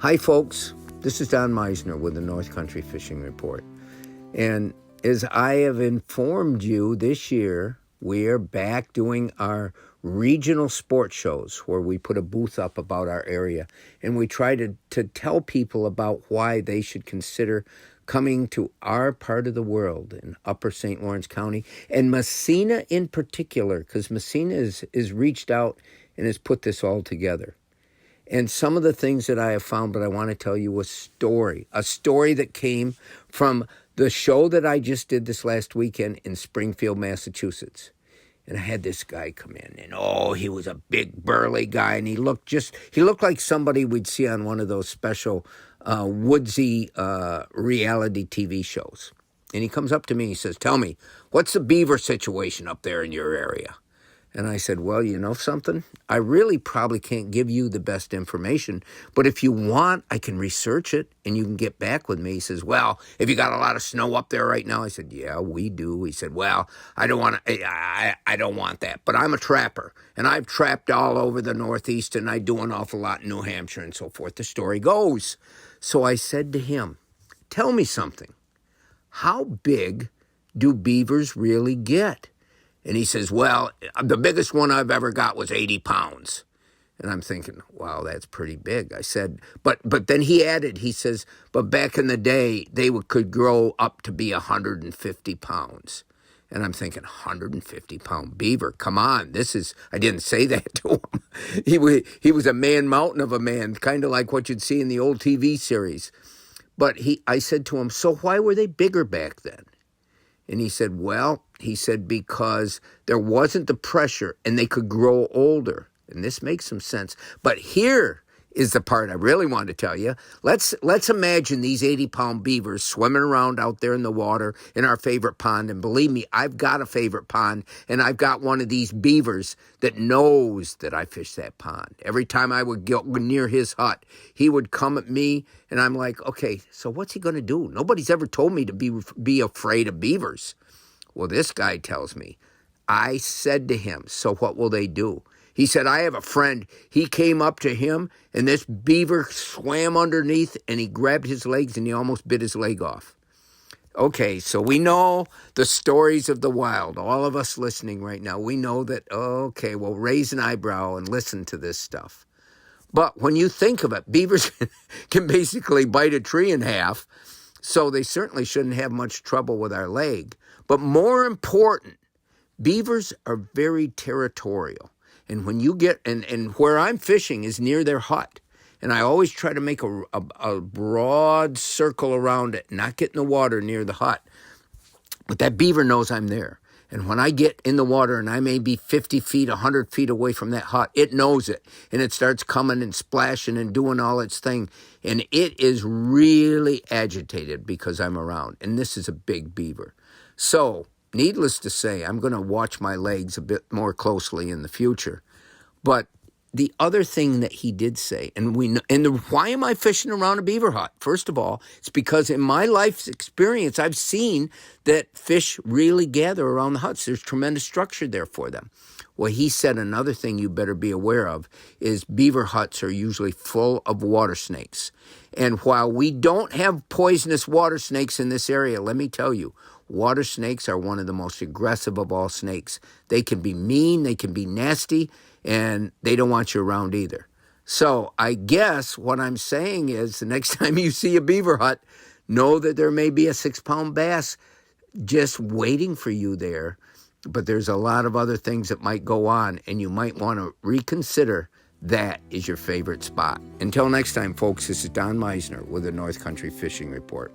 Hi, folks. This is Don Meisner with the North Country Fishing Report. And as I have informed you, this year we are back doing our regional sports shows where we put a booth up about our area and we try to tell people about why they should consider coming to our part of the world in Upper St. Lawrence County and Massena in particular, because Massena is reached out and has put this all together. And some of the things that I have found, but I want to tell you a story that came from the show that I just did this last weekend in Springfield, Massachusetts. And I had this guy come in, and he was a big burly guy, and he looked like somebody we'd see on one of those special woodsy reality TV shows. And he comes up to me and he says, "Tell me, what's the beaver situation up there in your area?" And I said, "Well, you know something? I really probably can't give you the best information, but if you want, I can research it and you can get back with me." He says, "Well, have you got a lot of snow up there right now?" I said, "Yeah, we do." He said, "Well, I don't want that, but I'm a trapper and I've trapped all over the Northeast and I do an awful lot in New Hampshire and so forth." The story goes. So I said to him, "Tell me something. How big do beavers really get?" And he says, "Well, the biggest one I've ever got was 80 pounds. And I'm thinking, wow, that's pretty big. I said, but then he added, he says, "But back in the day, they could grow up to be 150 pounds. And I'm thinking, 150-pound beaver, come on. I didn't say that to him. He was a man mountain of a man, kind of like what you'd see in the old TV series. But I said to him, "So why were they bigger back then?" And he said, because there wasn't the pressure and they could grow older. And this makes some sense. But here is the part I really want to tell you. Let's imagine these 80-pound beavers swimming around out there in the water in our favorite pond. And believe me, I've got a favorite pond, and I've got one of these beavers that knows that I fish that pond. Every time I would go near his hut, he would come at me, and I'm like, okay, so what's he going to do? Nobody's ever told me to be afraid of beavers. Well, this guy tells me. I said to him, "So what will they do?" He said, "I have a friend. He came up to him, and this beaver swam underneath, and he grabbed his legs, and he almost bit his leg off." Okay, so we know the stories of the wild. All of us listening right now, we know that, okay, well, raise an eyebrow and listen to this stuff. But when you think of it, beavers can basically bite a tree in half, so they certainly shouldn't have much trouble with our leg. But more important, beavers are very territorial. And when you get, and where I'm fishing is near their hut. And I always try to make a broad circle around it, not get in the water near the hut. But that beaver knows I'm there. And when I get in the water and I may be 50 feet, 100 feet away from that hut, it knows it. And it starts coming and splashing and doing all its thing. And it is really agitated because I'm around. And this is a big beaver. So, needless to say, I'm going to watch my legs a bit more closely in the future. But the other thing that he did say, why am I fishing around a beaver hut? First of all, it's because in my life's experience, I've seen that fish really gather around the huts. There's tremendous structure there for them. Well, he said another thing you better be aware of is beaver huts are usually full of water snakes. And while we don't have poisonous water snakes in this area, let me tell you, water snakes are one of the most aggressive of all snakes. They can be mean, they can be nasty, and they don't want you around either. So I guess what I'm saying is the next time you see a beaver hut, know that there may be a 6-pound bass just waiting for you there. But there's a lot of other things that might go on, and you might want to reconsider that is your favorite spot. Until next time, folks, this is Don Meisner with the North Country Fishing Report.